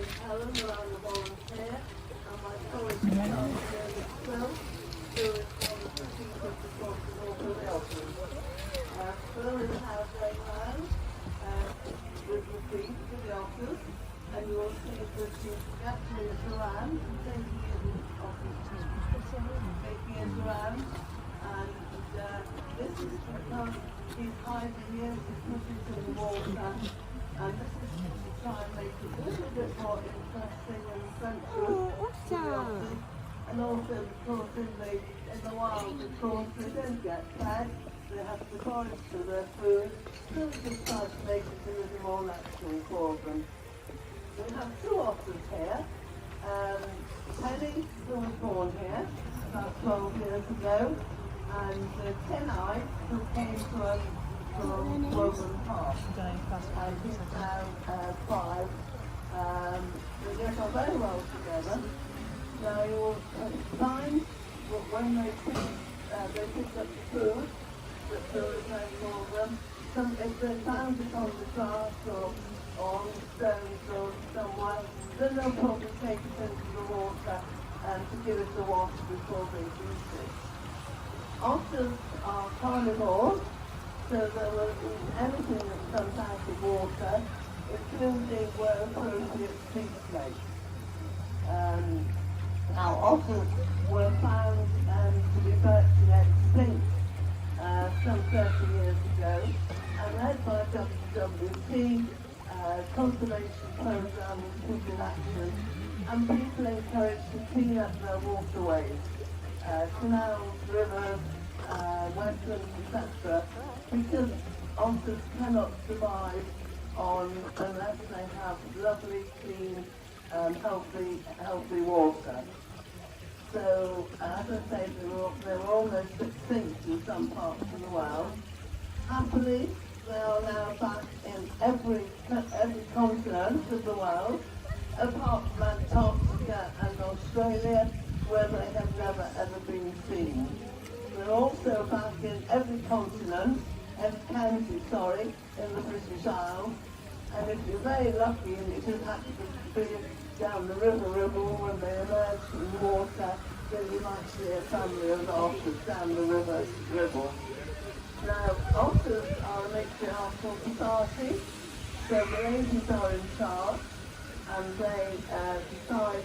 name's Helen and I'm a volunteer, and my colleague is Phil, who is one of the keepers responsible for the otters. Phil is a houseway man with the feet for the otters, and you will see that she's actually is around and taking it around, and this is because he's hiding here, he's pushing to the water, and this is to try and make it a little bit more interesting and sensuous for the otters. And also because in the wild, of course, they don't get fed, they have to forage for their food, so we just try to make it a little more natural for them. We have two otters here. Penny, who was born here about 12 years ago, and Kenai, who came to us from Woburn Park, and he's now 5. They get on very well together. Now you will find that when they pick up the food that Phil is going for them, if they found it on the grass or on stones or somewhere, then they'll probably take it into the water and to give it a wash before they use it. Otters are carnivores, so they will eat anything that comes out of water, including where appropriate sea snakes. Now otters were found to be virtually extinct some 30 years ago, and led by WWF, conservation program was put in action, and people encouraged to clean up their waterways, canals, rivers, wetlands, etc., because otters cannot survive unless they have lovely, clean, healthy water. So, as I say, they were almost extinct in some parts of the world. Happily, they are now back in every continent of the world, apart from Antarctica and Australia, where they have never ever been seen. They're also back in every continent, every county, in the British Isles. And if you're very lucky and you just happen to be down the river when they emerge from the water, then you might see a family of otters down the river. Now, otters are a matriarchal society, so the ladies are in charge, and they decide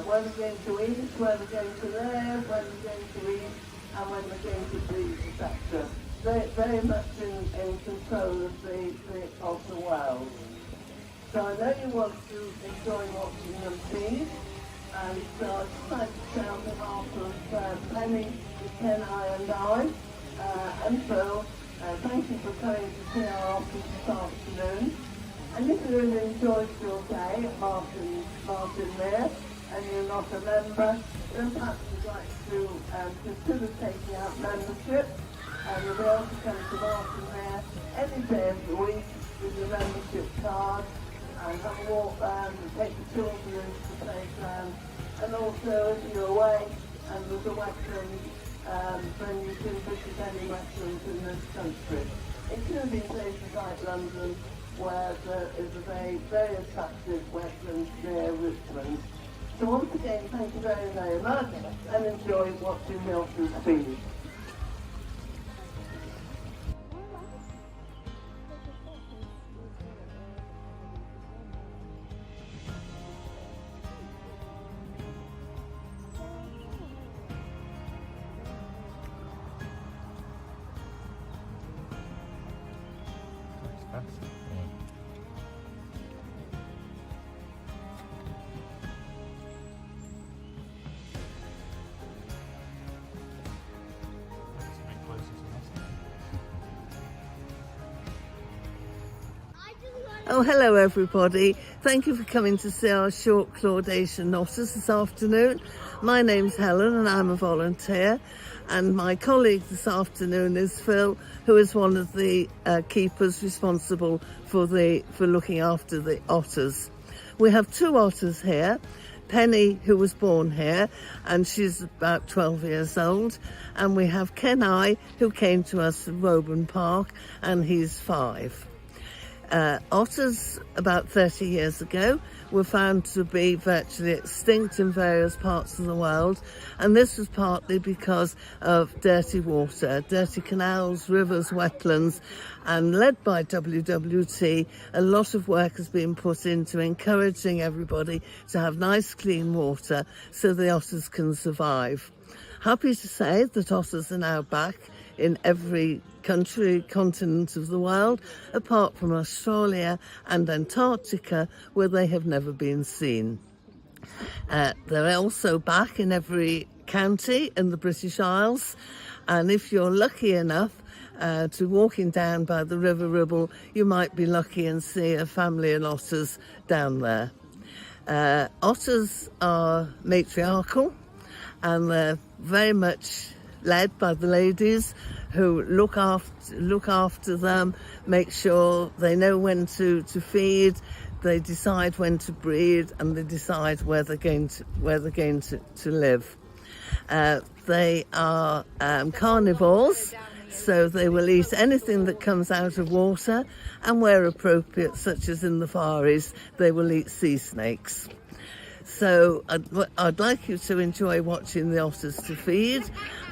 when they're going to eat, where they're going to live, when they're going to eat, and when they're going to breed, etc. They're very much in control of the world. So I know you want to enjoy watching them feed, and so I'd just like to say on behalf of Penny, Kenai and I, and Phil, thank you for coming to see our office this afternoon. And if you really enjoyed your day at Martin Mere, and you're not a member, then perhaps you'd like to consider taking out membership, and you'll be able to come to Martin Mere any day of the week with your membership card, and have a walk round and take the children into the playground. And also, if you're away and there's a wetland, then you can visit any wetlands in this country, including places like London, where there is a very, very attractive wetland near Richmond. So once again, thank you very, very much, and enjoy watching the otters feed. Oh, hello everybody. Thank you for coming to see our short Claudation otters this afternoon. My name's Helen and I'm a volunteer, and my colleague this afternoon is Phil, who is one of the keepers responsible for looking after the otters. We have two otters here. Penny, who was born here, and she's about 12 years old, and we have Kenai, who came to us from Woburn Park, and he's 5. Otters, about 30 years ago, were found to be virtually extinct in various parts of the world, and this was partly because of dirty water, dirty canals, rivers, wetlands, and led by WWT, a lot of work has been put into encouraging everybody to have nice clean water so the otters can survive. Happy to say that otters are now back in every continent of the world, apart from Australia and Antarctica, where they have never been seen. They're also back in every county in the British Isles, and if you're lucky enough to walking down by the River Ribble, you might be lucky and see a family of otters down there. Otters are matriarchal, and they're very much led by the ladies who look after them, make sure they know when to feed, they decide when to breed, and they decide where they're going to live. They are carnivores, so they will eat anything that comes out of water, and where appropriate, such as in the Far East, they will eat sea snakes. So I'd like you to enjoy watching the otters to feed,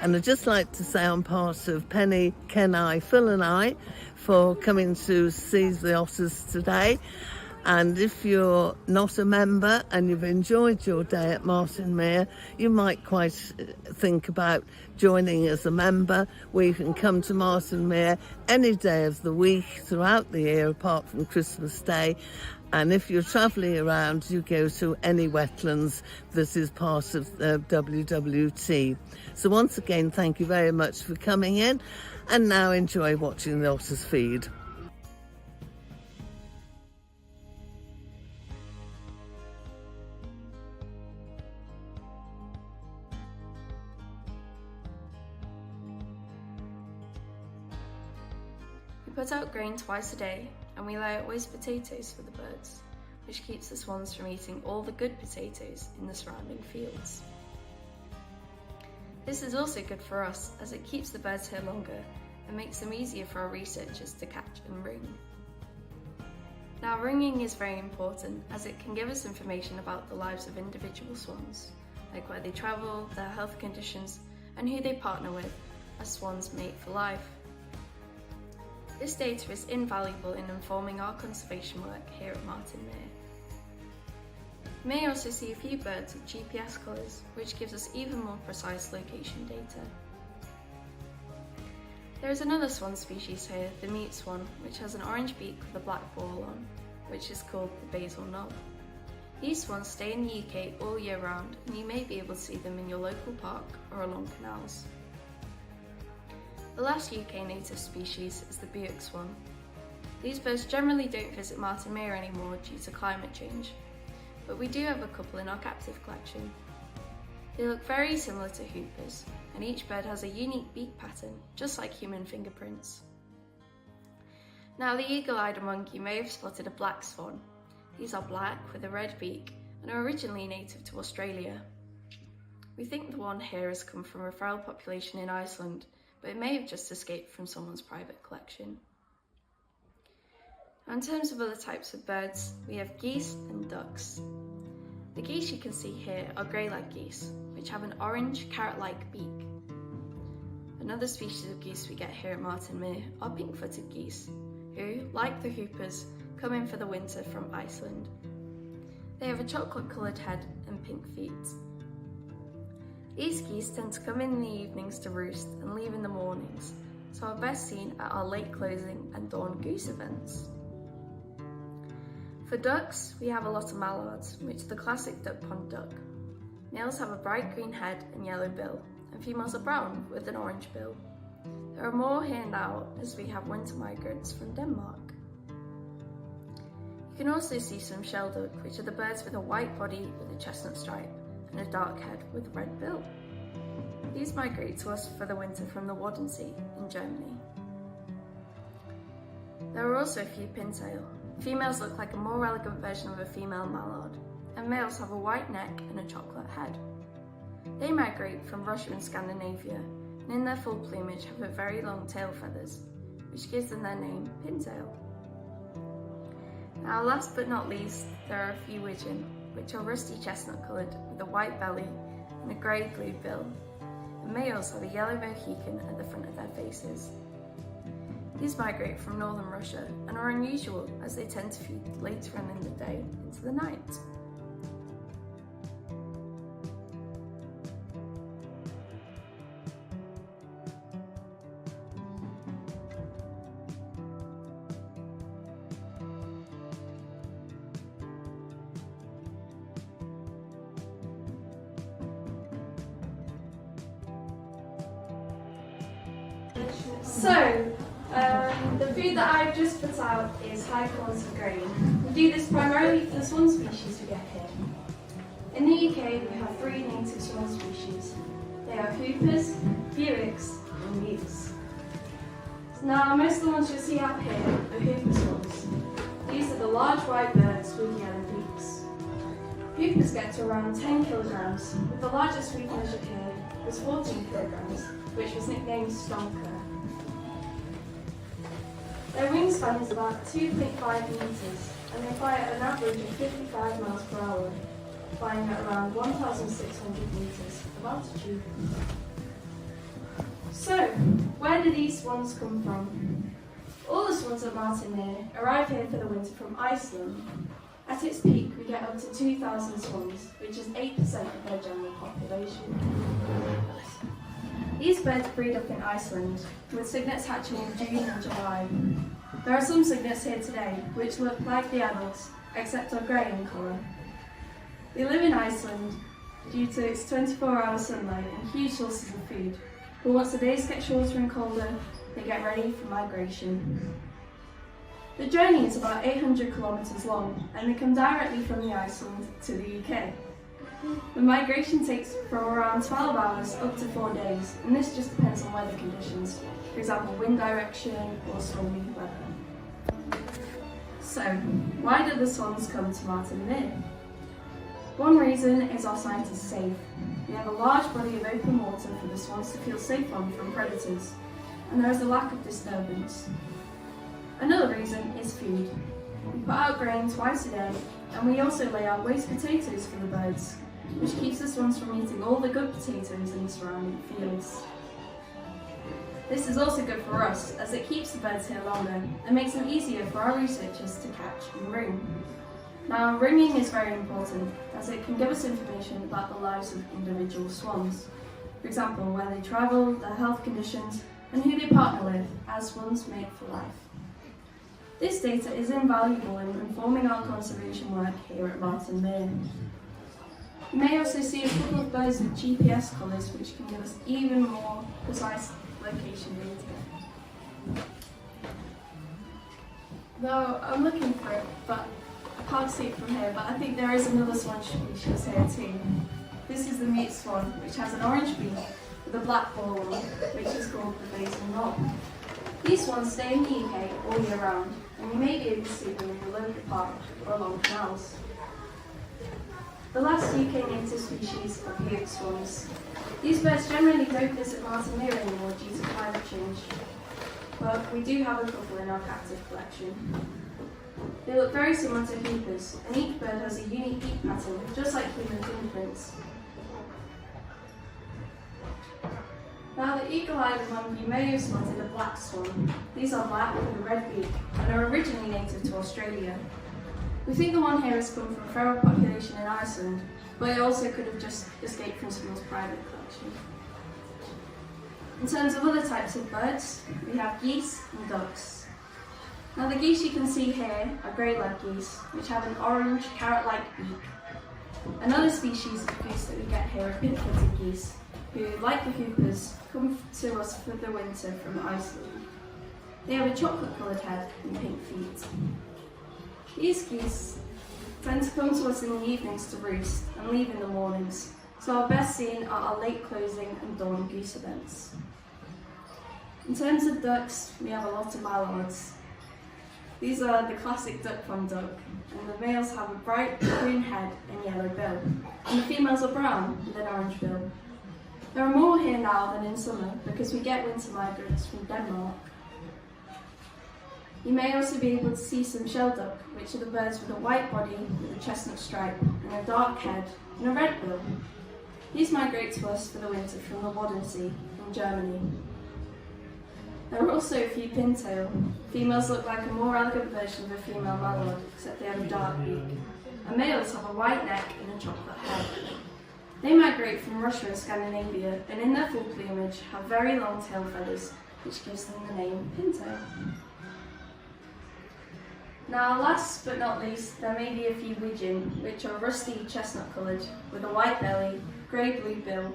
and I'd just like to say on part of Penny, Kenai, Phil and I for coming to see the otters today. And if you're not a member and you've enjoyed your day at Martin Mere, you might quite think about joining as a member, where you can come to Martin Mere any day of the week throughout the year apart from Christmas Day. And if you're travelling around, you go to any wetlands that is part of the WWT. So once again, thank you very much for coming in, and now enjoy watching the otters feed. We put out grain twice a day, and we lay out waste potatoes for the birds, which keeps the swans from eating all the good potatoes in the surrounding fields. This is also good for us, as it keeps the birds here longer and makes them easier for our researchers to catch and ring. Now, ringing is very important, as it can give us information about the lives of individual swans, like where they travel, their health conditions, and who they partner with, as swans mate for life. This data is invaluable in informing our conservation work here at Martin Mere. You may also see a few birds with GPS colours, which gives us even more precise location data. There is another swan species here, the mute swan, which has an orange beak with a black ball on, which is called the basal knob. These swans stay in the UK all year round, and you may be able to see them in your local park or along canals. The last UK native species is the Buick swan. These birds generally don't visit Martin Mere anymore due to climate change, but we do have a couple in our captive collection. They look very similar to hoopers, and each bird has a unique beak pattern, just like human fingerprints. Now, the eagle-eyed among you may have spotted a black swan. These are black with a red beak and are originally native to Australia. We think the one here has come from a feral population in Iceland, but it may have just escaped from someone's private collection. Now, in terms of other types of birds, we have geese and ducks. The geese you can see here are grey-lag geese, which have an orange carrot-like beak. Another species of geese we get here at Martin Mere are pink-footed geese, who, like the hoopers, come in for the winter from Iceland. They have a chocolate-coloured head and pink feet. These geese tend to come in the evenings to roost and leave in the mornings, so are best seen at our late closing and dawn goose events. For ducks, we have a lot of mallards, which are the classic duck pond duck. Males have a bright green head and yellow bill, and females are brown with an orange bill. There are more here now, as we have winter migrants from Denmark. You can also see some shelduck, which are the birds with a white body with a chestnut stripe and a dark head with a red bill. These migrate to us for the winter from the Wadden Sea in Germany. There are also a few pintail. Females look like a more elegant version of a female mallard, and males have a white neck and a chocolate head. They migrate from Russia and Scandinavia, and in their full plumage have a very long tail feathers, which gives them their name, pintail. Now last but not least, there are a few widgeon, which are rusty chestnut coloured with a white belly and a grey-blue bill. The males have a yellow mohican at the front of their faces. These migrate from northern Russia and are unusual as they tend to feed later on in the day into the night. So, the food that I've just put out is high quality grain. We do this primarily for the swan species we get here. In the UK, we have 3 native swan species. They are hoopers, buicks, and mutes. Now, most of the ones you'll see out here are hooper swans. These are the large white birds with yellow beaks. Hoopers get to around 10 kilograms, with the largest we measured here was 14 kilograms, which was nicknamed Stonker. Their wingspan is about 2.5 metres, and they fly at an average of 55 miles per hour, flying at around 1,600 metres of altitude. So, where do these swans come from? All the swans at Martinmere arrive here for the winter from Iceland. At its peak, we get up to 2,000 swans, which is 8% of their general population. These birds breed up in Iceland, with cygnets hatching in June and July. There are some cygnets here today, which look like the adults, except are grey in colour. They live in Iceland due to its 24-hour sunlight and huge sources of food, but once the days get shorter and colder, they get ready for migration. The journey is about 800 kilometres long, and they come directly from the Iceland to the UK. The migration takes from around 12 hours up to 4 days, and this just depends on weather conditions, for example wind direction or stormy weather. So, why do the swans come to Martinmere? One reason is our site is safe. We have a large body of open water for the swans to feel safe on from predators, and there is a lack of disturbance. Another reason is food. We put out grain twice a day, and we also lay out waste potatoes for the birds, which keeps the swans from eating all the good potatoes in the surrounding fields. This is also good for us, as it keeps the birds here longer and makes it easier for our researchers to catch and room. Now, rooming is very important, as it can give us information about the lives of individual swans. For example, where they travel, their health conditions, and who they partner with, as swans mate for life. This data is invaluable in informing our conservation work here at Martinmere. You may also see a couple of birds with GPS colours, which can give us even more precise location data. Though I'm looking for it, but I can't see it from here, but I think there is another swan species here too. This is the mute swan, which has an orange beak with a black ball on it, which is called the basal knob. These swans stay in the UK all year round, and you may be able to see them in the local park or along canals. The last UK native species are buick swans. These birds generally don't visit Martinmere anymore due to climate change, but we do have a couple in our captive collection. They look very similar to hoopers, and each bird has a unique beak pattern, just like human fingerprints. Now, the eagle-eyed among you may have spotted a black swan. These are black with a red beak and are originally native to Australia. We think the one here has come from a feral population in Iceland, but it also could have just escaped from someone's private collection. In terms of other types of birds, we have geese and ducks. Now, the geese you can see here are grey-leg geese, which have an orange carrot-like beak. Another species of goose that we get here are pink-footed geese, who, like the hoopers, come to us for the winter from Iceland. They have a chocolate-coloured head and pink feet. These geese tend to come to us in the evenings to roost and leave in the mornings, so our best seen are our late closing and dawn goose events. In terms of ducks, we have a lot of mallards. These are the classic duck pond duck, and the males have a bright green head and yellow bill, and the females are brown with an orange bill. There are more here now than in summer because we get winter migrants from Denmark. You may also be able to see some shelduck, which are the birds with a white body with a chestnut stripe and a dark head and a red bill. These migrate to us for the winter from the Wadden Sea in Germany. There are also a few pintail. Females look like a more elegant version of a female mallard, except they have a dark beak. And males have a white neck and a chocolate head. They migrate from Russia and Scandinavia, and in their full plumage have very long tail feathers, which gives them the name pintail. Now, last but not least, there may be a few widgeon, which are rusty chestnut coloured, with a white belly, grey-blue bill,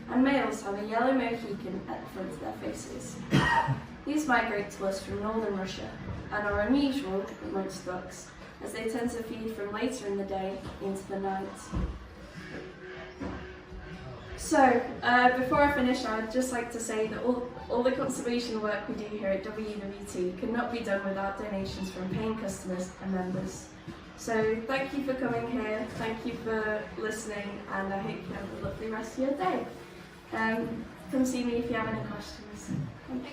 and males have a yellow mohican at the front of their faces. These migrate to us from northern Russia, and are unusual amongst ducks, as they tend to feed from later in the day into the night. So, before I finish, I would just like to say that all the conservation work we do here at WWT could not be done without donations from paying customers and members. So, thank you for coming here, thank you for listening, and I hope you have a lovely rest of your day. Come see me if you have any questions. Thank you.